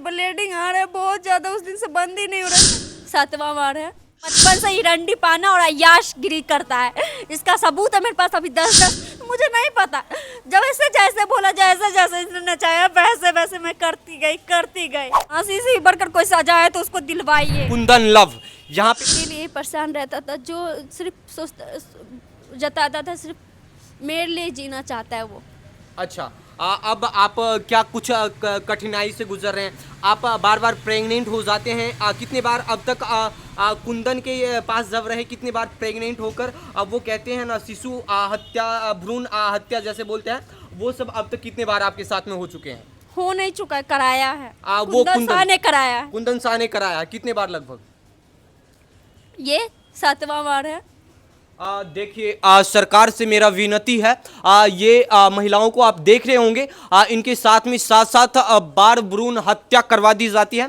Bleeding आ रहा है बहुत ज्यादा, उस दिन से बंद ही नहीं हो रहा। 7वां वार है। बचपन से ही रंडी पाना और अय्याशगिरी करता है, इसका सबूत है मेरे पास अभी 10-10। मुझे नहीं पता, जब ऐसे जैसे बोला, जैसे जैसे इसने नचाया वैसे वैसे मैं करती गई। फांसी से ही बढ़कर कोई सजा है तो उसको दिलवाइए। कुंदन लव यहाँ पे के लिए परेशान रहता था, जो सिर्फ सोचता जताता था सिर्फ मेरे लिए जीना चाहता है वो। अच्छा अब आप क्या कुछ कठिनाई से गुजर रहे हैं? आप बार बार प्रेग्नेंट हो जाते हैं। कितने बार अब तक कुंदन के पास जब रहे, कितने बार प्रेग्नेंट होकर अब वो कहते हैं ना शिशु हत्या, भ्रूण हत्या जैसे बोलते हैं, वो सब अब तक कितने बार आपके साथ में हो चुके हैं? हो नहीं चुका है, कराया है। वो कुंदन शाह ने कराया है। कुंदन शाह ने कराया कितने बार लगभग? ये 7वां वार है। देखिए सरकार से मेरा विनती है, ये महिलाओं को आप देख रहे होंगे, इनके साथ में साथ बार भ्रूण हत्या करवा दी जाती है।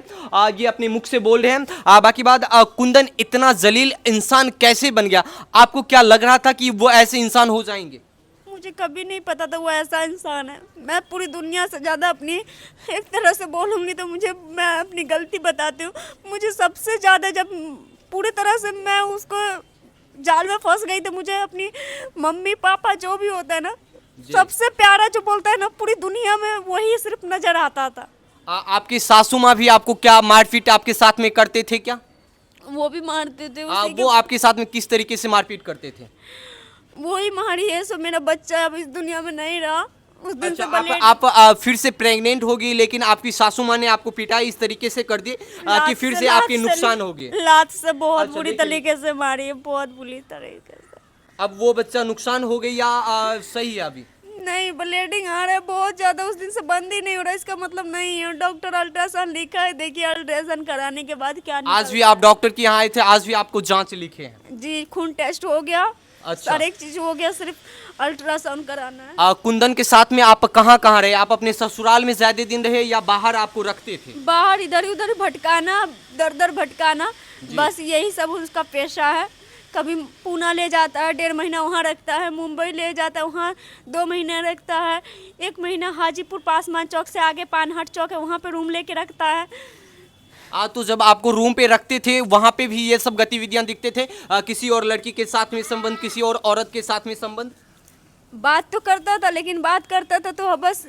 ये अपने मुख से बोल रहे हैं। बाकी बात कुंदन इतना जलील इंसान कैसे बन गया? आपको क्या लग रहा था कि वो ऐसे इंसान हो जाएंगे? मुझे कभी नहीं पता था वो ऐसा इंसान है। मैं पूरी दुनिया से ज़्यादा अपनी एक तरह से बोलूँगी तो मैं अपनी गलती बताती हूँ। मुझे सबसे ज़्यादा जब पूरी तरह से मैं उसको जाल में फंस गई तो मुझे अपनी मम्मी पापा जो भी होता है ना, सबसे प्यारा जो बोलता है ना पूरी दुनिया में, वही सिर्फ नजर आता था। आपकी सासू माँ भी आपको क्या मारपीट आपके साथ में करते थे क्या? वो भी मारते थे। वो आपके साथ में किस तरीके से मारपीट करते थे? वही मारी है, सो मेरा बच्चा अब इस दुनिया में नहीं रहा उस दिन से। आप फिर से प्रेग्नेंट होगी, लेकिन आपकी सासू माँ ने आपको पिटाई इस तरीके से कर दी कि फिर से आपके नुकसान हो गए। लात से बहुत बुरी तरीके से मारी है, बहुत बुरी तरीके से। अब वो बच्चा नुकसान हो गई या सही है अभी? नहीं, ब्लीडिंग आ रहा है बहुत ज्यादा, उस दिन से बंद ही नहीं हो रहा। इसका मतलब नहीं है, डॉक्टर अल्ट्रासाउंड लिखा है, देखिए अल्ट्रासाउंड कराने के बाद क्या आज भी आप डॉक्टर के यहाँ आए थे? आज भी आपको जांच लिखे हैं? जी, खून टेस्ट हो गया। अच्छा, हर एक चीज हो गया, सिर्फ अल्ट्रासाउंड कराना है। कुंदन के साथ में आप कहाँ कहाँ रहे? आप अपने ससुराल में ज्यादा दिन रहे या बाहर आपको रखते थे? बाहर इधर उधर भटकाना, दर दर भटकाना, बस यही सब उसका पेशा है। कभी पूना ले जाता है, 1.5 महीना वहाँ रखता है, मुंबई ले जाता है, वहाँ 2 महीने रखता है, 1 महीना हाजीपुर पासवान चौक से आगे पानहट चौक है, वहाँ पे रूम लेके रखता है। तो जब आपको रूम पे रखते थे वहां पे भी ये सब गतिविधियां दिखते थे? किसी और लड़की के साथ में संबंध, किसी और औरत के साथ में संबंध? बात तो करता था, लेकिन बात करता था तो बस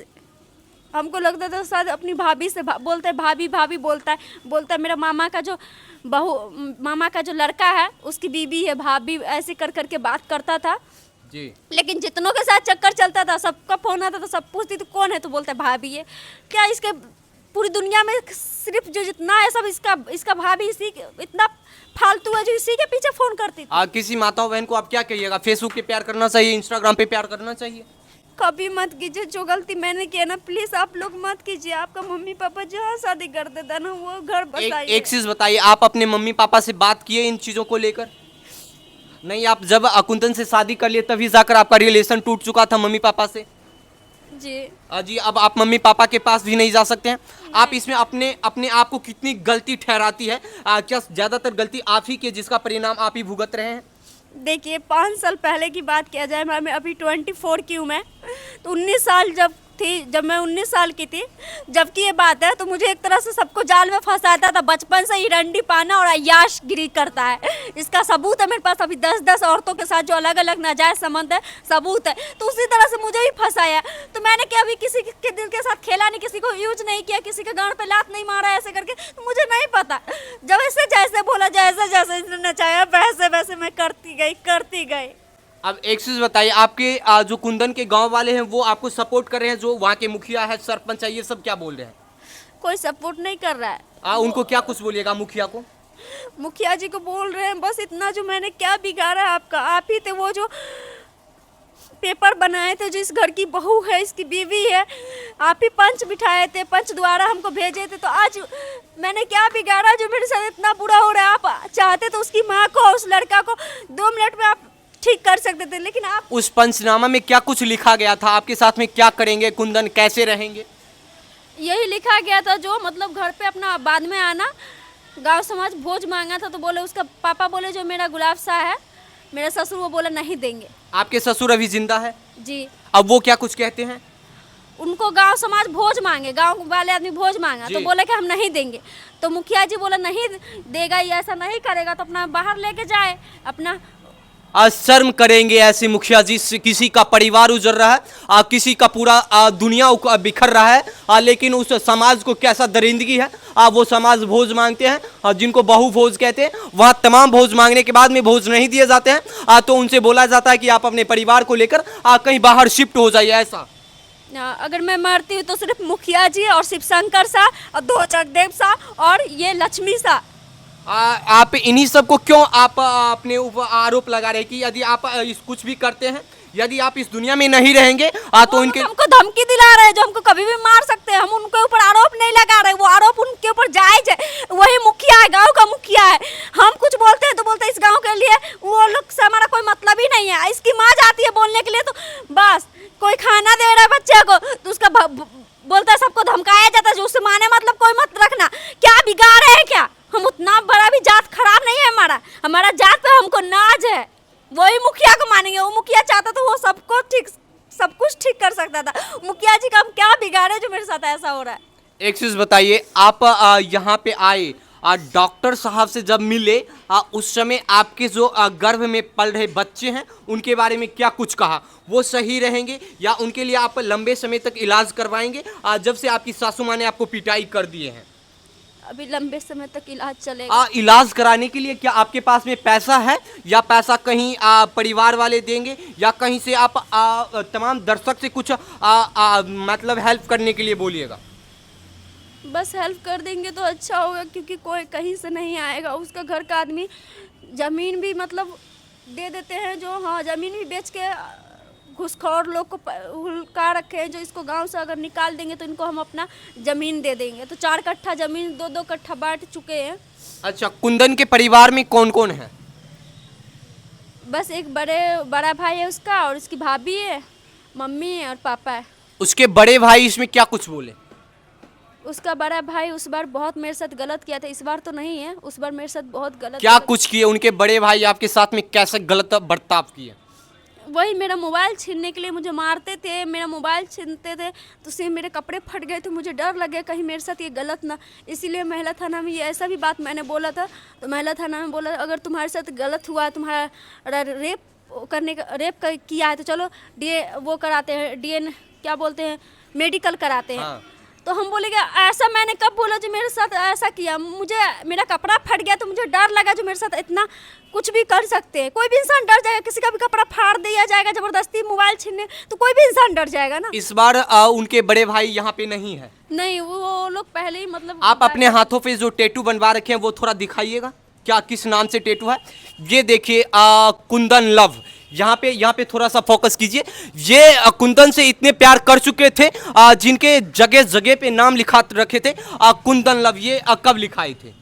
हमको लगता था शायद अपनी भाभी से बोलता है, भाभी भाभी बोलता है मेरा मामा का जो लड़का है उसकी बीबी है भाभी, ऐसे कर करके बात करता था जी। लेकिन जितनों के साथ चक्कर चलता था, सबका फोन आता था, सब पूछती तो कौन है, तो बोलता है भाभी है। क्या इसके पूरी दुनिया में सिर्फ जो जितना है सब इसका भाभी, इसी इतना फालतू है जो इसी के पीछे फोन करती थी। किसी माता बहन को आप क्या कहिएगा? फेसबुक पे प्यार करना चाहिए, इंस्टाग्राम पे प्यार करना चाहिए? कभी मत कीजिए, जो गलती मैंने किया ना प्लीज आप लोग मत कीजिए। आपका मम्मी पापा जहाँ शादी करते थे ना वो घर बसाइए। एक चीज बताइए, आप अपने मम्मी पापा से बात किए इन चीजों को लेकर? नहीं, आप जब कुंदन से शादी कर लिए तभी जाकर आपका रिलेशन टूट चुका था मम्मी पापा से? जी, अब आप मम्मी पापा के पास भी नहीं जा सकते हैं। आप इसमें अपने आप को कितनी गलती ठहराती है? क्या ज्यादातर गलती आप ही की जिसका परिणाम आप ही भुगत रहे हैं? देखिए 5 साल पहले की बात किया जाए, मैं अभी 24 की हूँ मैं, तो 19 साल जब मैं 19 साल की थी, जबकि ये बात है, तो मुझे एक तरह से सबको जाल में फंसाता था। बचपन से ही रंडी पाना और अय्याशगिरी करता है, इसका सबूत है मेरे पास अभी 10-10 औरतों के साथ जो अलग अलग नाजायज संबंध है, सबूत है। तो उसी तरह से मुझे भी फंसाया। तो मैंने क्या अभी किसी के दिल के साथ खेला नहीं, किसी को यूज नहीं किया, किसी के गांड पे लात नहीं मारा ऐसे करके, तो मुझे नहीं पता। जब ऐसे जैसे बोला, जैसे जैसे इसने नचाया वैसे वैसे मैं करती गई। अब एक चीज बताइए, आपके जो कुंदन के गांव वाले हैं वो आपको सपोर्ट कर रहे हैं? जो वहाँ के मुखिया है, सरपंच है, ये सब क्या बोल रहे हैं? कोई सपोर्ट नहीं कर रहा है। उनको क्या कुछ बोलिएगा मुखिया को? मुखिया जी को बोल रहे हैं बस इतना, जो मैंने क्या बिगाड़ा है आपका, आप ही थे वो जो पेपर बनाए थे, जो इस घर की बहू है, इसकी बीवी है, आप ही पंच बिठाए थे, पंच द्वारा हमको भेजे थे। तो आज मैंने क्या बिगाड़ा जो मेरे साथ इतना बुरा हो रहा है? आप चाहते तो उसकी माँ को, उस लड़का को 2 मिनट में आप ठीक कर सकते थे, लेकिन आप उस पंचनामा में क्या कुछ लिखा गया था? आपके साथ में क्या करेंगे कुंदन, कैसे रहेंगे? यही लिखा गया था, जो मतलब घर पे अपना बाद में आना, गांव समाज भोज मांगा था तो बोले, उसका पापा बोले जो मेरा गुलाब शाह है मेरा ससुर, वो बोला नहीं देंगे। आपके ससुर अभी जिंदा है? जी। अब वो क्या कुछ कहते हैं? उनको गांव समाज भोज मांगे, गांव वाले आदमी भोज मांगा तो जी। बोले कि हम नहीं देंगे। तो मुखिया जी बोला नहीं देगा, ये ऐसा नहीं करेगा तो अपना बाहर लेके जाए अपना। शर्म करेंगे ऐसे मुखिया जी से, किसी का परिवार उजड़ रहा है, किसी का पूरा दुनिया बिखर रहा है, लेकिन उस समाज को कैसा दरिंदगी है। वो समाज भोज मांगते हैं, जिनको बहु भोज कहते हैं, वहाँ तमाम भोज मांगने के बाद में भोज नहीं दिए जाते हैं, तो उनसे बोला जाता है कि आप अपने परिवार को लेकर कहीं बाहर शिफ्ट हो जाइए। ऐसा अगर मैं मरती हूँ तो सिर्फ मुखिया जी और शिव शंकर सा और दो जगदेव सा और ये लक्ष्मी सा। आप इन्हीं सब को क्यों आप अपने ऊपर आरोप लगा रहे हैं कि यदि आप कुछ भी करते हैं, यदि आप इस दुनिया में नहीं रहेंगे तो इनके हमको धमकी दिला रहे हैं जो हमको कभी भी मार सकते हैं। हम उनके ऊपर आरोप नहीं लगा रहे, वो आरोप उनके ऊपर जायज है। वही मुखिया है, गांव का मुखिया है। हम कुछ बोलते हैं तो बोलते हैं इस गांव के लिए, वो लोग से हमारा कोई मतलब ही नहीं है। इसकी माँ जाती है बोलने के लिए तो बस कोई खाना दे रहा है बच्चे को तो उसका बोलता है सबको धमकाया जाता है जो उससे माने मतलब कोई मत रखना। क्या बिगाड़ है क्या? हम उतना बड़ा भी जात खराब नहीं है हमारा, हमारा जात पे हमको नाज है। वही मुखिया को मानेंगे, वो मुखिया चाहता तो वो सबको ठीक सब कुछ ठीक कर सकता था। मुखिया जी का हम क्या बिगाड़े जो मेरे साथ ऐसा हो रहा है। एक चीज बताइए, आप यहाँ पे आए, डॉक्टर साहब से जब मिले, उस समय आपके जो गर्भ में पल रहे बच्चे हैं उनके बारे में क्या कुछ कहा? वो सही रहेंगे या उनके लिए आप लंबे समय तक इलाज करवाएंगे, जब से आपकी सासू माँ ने आपको पिटाई कर दिए हैं? अभी लंबे समय तक इलाज चलेगा। इलाज कराने के लिए क्या आपके पास में पैसा है, या पैसा कहीं परिवार वाले देंगे, या कहीं से आप तमाम दर्शक से कुछ मतलब हेल्प करने के लिए बोलिएगा? बस हेल्प कर देंगे तो अच्छा होगा, क्योंकि कोई कहीं से नहीं आएगा। उसका घर का आदमी ज़मीन भी मतलब दे देते हैं, जो हाँ ज़मीन भी बेच के घुसखोर लोग को हुलका रखे हैं, जो इसको गांव से अगर निकाल देंगे तो इनको हम अपना ज़मीन दे देंगे। तो 4 कट्ठा ज़मीन 2-2 कट्ठा बांट चुके हैं। अच्छा, कुंदन के परिवार में कौन कौन है? बस एक बड़ा भाई है उसका, और उसकी भाभी है, मम्मी है और पापा है। उसके बड़े भाई इसमें क्या कुछ बोले? उसका बड़ा भाई उस बार बहुत मेरे साथ गलत किया था, इस बार तो नहीं है, उस बार मेरे साथ बहुत क्या कुछ किए उनके बड़े भाई आपके साथ में? कैसे गलत बर्ताव किए? वही मेरा मोबाइल छीनने के लिए मुझे मारते थे, मेरा मोबाइल छीनते थे तो उससे मेरे कपड़े फट गए। तो मुझे डर लगे कहीं मेरे साथ ये गलत ना, इसीलिए महिला थाना में ये ऐसा भी बात मैंने बोला था। तो महिला थाना में बोला अगर तुम्हारे साथ गलत हुआ, तुम्हारा रेप किया है तो चलो वो कराते हैं, DNA क्या बोलते हैं, मेडिकल कराते हैं। हाँ। तो हम बोले कि ऐसा मैंने कब बोला जो मेरे साथ ऐसा किया? मुझे मेरा कपड़ा फट गया तो मुझे डर लगा जो मेरे साथ इतना कुछ भी कर सकते हैं। कोई भी इंसान डर जाएगा, किसी का भी कपड़ा फाड़ दिया जाएगा जबरदस्ती मोबाइल छीनने, तो कोई भी इंसान डर जाएगा ना। इस बार उनके बड़े भाई यहाँ पे नहीं है? नहीं, वो लोग पहले ही मतलब। आप अपने हाथों पे जो टैटू बनवा रखे हैं वो थोड़ा दिखाइएगा, क्या किस नाम से टैटू है? ये देखिए, कुंदन लव। यहाँ पे थोड़ा सा फोकस कीजिए। ये कुंदन से इतने प्यार कर चुके थे, जिनके जगह जगह पे नाम लिखा रखे थे कुंदन लव। ये कब लिखाए थे?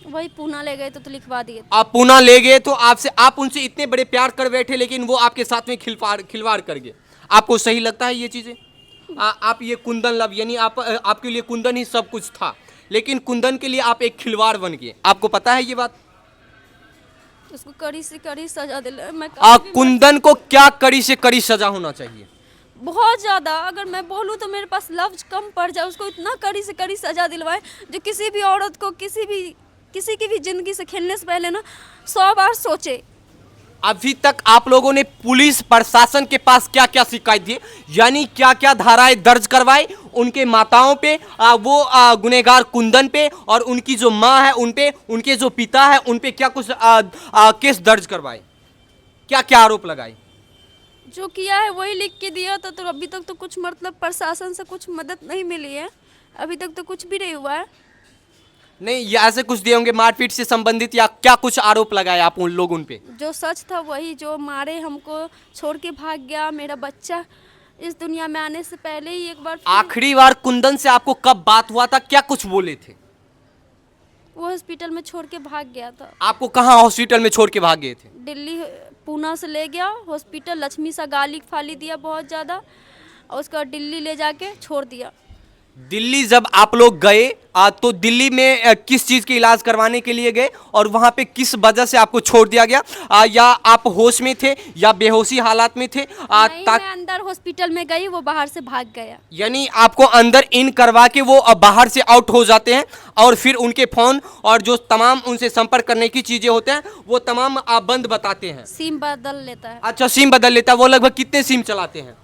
वही पूना ले गए तो लिखवा दिए। आप पूना ले गए तो आप उनसे इतने बड़े प्यार कर बैठे, लेकिन वो आपके साथ में खिलवाड़ कर गए। आपको सही लगता है ये चीजें? आप ये कुंदन लव यानी आपके लिए कुंदन ही सब कुछ था, लेकिन कुंदन के लिए आप एक खिलवाड़ बन गए। आपको पता है ये बात? उसको कड़ी से कड़ी सजा दिला। मैं कुंदन को क्या कड़ी से कड़ी सजा होना चाहिए? बहुत ज़्यादा, अगर मैं बोलूँ तो मेरे पास लफ्ज कम पड़ जाए। उसको इतना कड़ी से कड़ी सजा दिलवाए जो किसी भी औरत को किसी की भी जिंदगी से खेलने से पहले ना 100 बार सोचे। अभी तक आप लोगों ने पुलिस प्रशासन के पास क्या क्या शिकायत दी, यानी क्या क्या धाराएं दर्ज करवाई उनके माताओं पे, वो गुनहगार कुंदन पे, और उनकी जो माँ है उन पे, उनके जो पिता है उन पे क्या कुछ केस दर्ज करवाए? क्या क्या आरोप लगाए? जो किया है वही लिख के दिया था। तो अभी तक तो कुछ मतलब प्रशासन से कुछ मदद नहीं मिली है, अभी तक तो कुछ भी नहीं हुआ है। नहीं, ये ऐसे कुछ दिए होंगे मारपीट से संबंधित, या क्या कुछ आरोप लगाए आप उन लोग उन पे? जो सच था वही, जो मारे हमको छोड़ के भाग गया। मेरा बच्चा इस दुनिया में आने से पहले ही एक बार आखिरी बार कुंदन से आपको कब बात हुआ था? क्या कुछ बोले थे? वो हॉस्पिटल में छोड़ के भाग गया था। आपको कहाँ हॉस्पिटल में छोड़ के भाग गए थे? दिल्ली पूना से ले गया हॉस्पिटल, लक्ष्मी सा गाली फाली दिया बहुत ज़्यादा, और उसका दिल्ली ले जाके छोड़ दिया। दिल्ली जब आप लोग गए तो दिल्ली में किस चीज के इलाज करवाने के लिए गए और वहां पे किस वजह से आपको छोड़ दिया गया? या आप होश में थे या बेहोशी हालात में थे? नहीं, मैं अंदर हॉस्पिटल में गई, वो बाहर से भाग गया। यानी आपको अंदर इन करवा के वो बाहर से आउट हो जाते हैं और फिर उनके फोन और जो तमाम उनसे संपर्क करने की चीजें होते हैं वो तमाम आप बंद बताते हैं। सिम बदल लेता है। अच्छा, सिम बदल लेता है। वो लगभग कितने सिम चलाते हैं?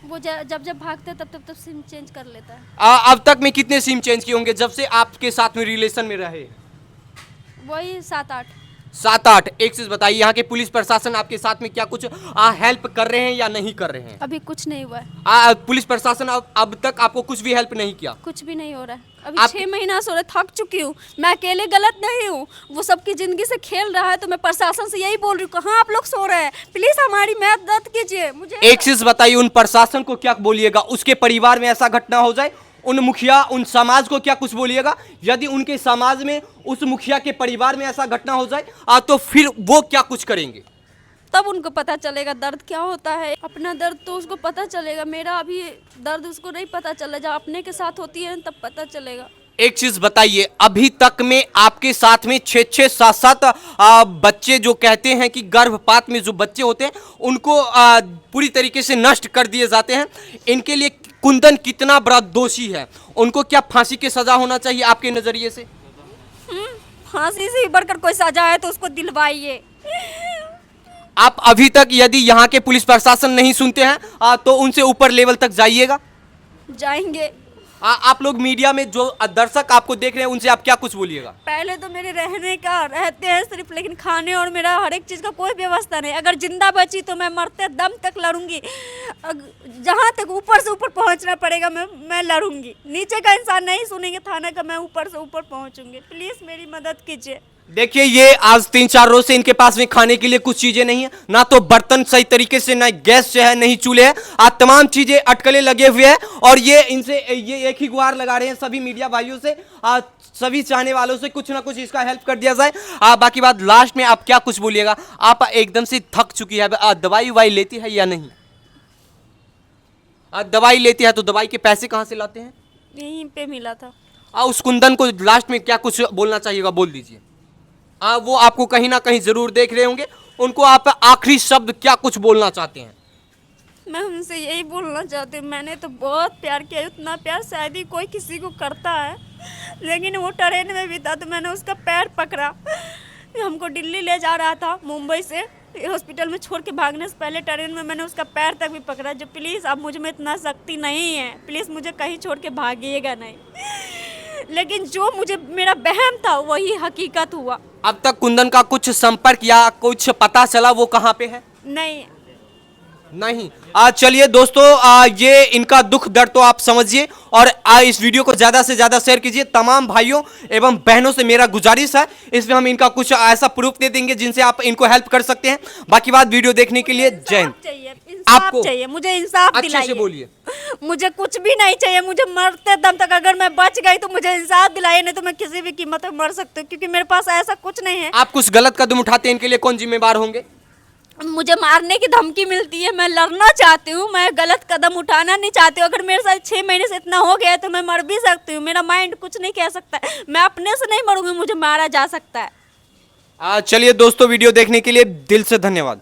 वो जब जब भागते तब सिम चेंज कर लेता है। अब तक में कितने सिम चेंज किए होंगे जब से आपके साथ में रिलेशन में रहे? वही 7-8। 7-8। एक चीज बताइए, यहाँ के पुलिस प्रशासन आपके साथ में क्या कुछ हेल्प कर रहे हैं या नहीं कर रहे हैं? अभी कुछ नहीं हुआ है। पुलिस प्रशासन अब तक आपको कुछ भी हेल्प नहीं किया? कुछ भी नहीं हो रहा है। अभी 6 महीना से हो रहा है, थक चुकी हूँ। मैं अकेले गलत नहीं हूँ, वो सबकी जिंदगी से खेल रहा है। तो मैं प्रशासन से यही बोल रही हूँ, कहाँ आप लोग सो रहे हैं? प्लीज हमारी मदद कीजिए। मुझे एक चीज बताइए, उन प्रशासन को क्या बोलिएगा? उसके परिवार में ऐसा घटना हो जाए, उन मुखिया उन समाज को क्या कुछ बोलिएगा? यदि उनके समाज में उस मुखिया के परिवार में ऐसा घटना हो जाए तो फिर वो क्या कुछ करेंगे? तब उनको पता चलेगा दर्द क्या होता है। अपना दर्द तो उसको पता चलेगा, मेरा अभी दर्द उसको नहीं पता चला। जब अपने के साथ होती है तब पता चलेगा। एक चीज बताइए, अभी तक में आपके साथ में 6-6, 7-7 बच्चे जो कहते हैं कि गर्भपात में जो बच्चे होते हैं उनको पूरी तरीके से नष्ट कर दिए जाते हैं, इनके लिए कुंदन कितना बड़ा दोषी है? उनको क्या फांसी की सजा होना चाहिए आपके नजरिए से? फांसी से ही बढ़कर कोई सजा है तो उसको दिलवाइए। आप अभी तक यदि यहाँ के पुलिस प्रशासन नहीं सुनते हैं तो उनसे ऊपर लेवल तक जाइएगा। जाएंगे। आप लोग मीडिया में जो दर्शक आपको देख रहे हैं उनसे आप क्या कुछ बोलिएगा? पहले तो मेरे रहने का रहते हैं सिर्फ, लेकिन खाने और मेरा हर एक चीज़ का कोई व्यवस्था नहीं। अगर जिंदा बची तो मैं मरते दम तक लड़ूंगी। जहाँ तक ऊपर से ऊपर पहुँचना पड़ेगा मैं लड़ूंगी। नीचे का इंसान नहीं सुनेंगे थाने का, मैं ऊपर से ऊपर पहुँचूंगी। प्लीज़ मेरी मदद कीजिए। देखिए, ये आज 3-4 रोज से इनके पास में खाने के लिए कुछ चीजें नहीं है, ना तो बर्तन सही तरीके से, ना गैस से है, नहीं चूल्हे है। आज तमाम चीजें अटकले लगे हुए हैं और ये एक ही गुहार लगा रहे हैं सभी मीडिया भाइयों से, सभी चाहने वालों से, कुछ ना कुछ इसका हेल्प कर दिया जाए। बाकी बात लास्ट में आप क्या कुछ बोलिएगा? आप एकदम से थक चुकी है, दवाई वाई लेती है या नहीं? दवाई लेती है तो दवाई के पैसे कहाँ से लाते हैं? यहीं पे मिला था। उस कुंदन को लास्ट में क्या कुछ बोलना चाहिएगा, बोल दीजिए। वो आपको कहीं ना कहीं जरूर देख रहे होंगे, उनको आप आखिरी शब्द क्या कुछ बोलना चाहते हैं? मैं उनसे यही बोलना चाहती हूँ, मैंने तो बहुत प्यार किया, उतना प्यार शायद ही कोई किसी को करता है। लेकिन वो ट्रेन में भी था तो मैंने उसका पैर पकड़ा। हमको दिल्ली ले जा रहा था मुंबई से, हॉस्पिटल में छोड़ के भागने से पहले ट्रेन में मैंने उसका पैर तक भी पकड़ा। जो प्लीज़, अब मुझ में इतना शक्ति नहीं है, प्लीज़ मुझे कहीं छोड़ के भागिएगा नहीं। लेकिन जो मुझे मेरा वहम था वही हकीकत हुआ। अब तक कुंदन का कुछ संपर्क या कुछ पता चला वो कहाँ पे है? नहीं। चलिए दोस्तों, ये इनका दुख दर्द तो आप समझिए और इस वीडियो को ज्यादा से ज्यादा शेयर कीजिए। तमाम भाइयों एवं बहनों से मेरा गुजारिश है, इसमें हम इनका कुछ ऐसा प्रूफ दे देंगे जिनसे आप इनको हेल्प कर सकते हैं। बाकी बात, वीडियो देखने के लिए जय हिंद। आपको चाहिए, मुझे इंसाफ दिलाइए। अच्छे से बोलिए। मुझे कुछ भी नहीं चाहिए, मुझे मरते दम तक अगर मैं बच गई तो मुझे इंसाफ दिलाइए, नहीं तो मैं किसी भी कीमत पर मर सकती हूँ, क्योंकि मेरे पास ऐसा कुछ नहीं है। आप कुछ गलत कदम उठाते हैं, इनके लिए कौन जिम्मेदार होंगे? मुझे मारने की धमकी मिलती है, मैं लड़ना चाहती हूँ, मैं गलत कदम उठाना नहीं चाहती हूँ। अगर मेरे साथ 6 महीने से इतना हो गया है तो मैं मर भी सकती हूँ, मेरा माइंड कुछ नहीं कह सकता है। मैं अपने से नहीं मरूंगी, मुझे मारा जा सकता है। चलिए दोस्तों, वीडियो देखने के लिए दिल से धन्यवाद।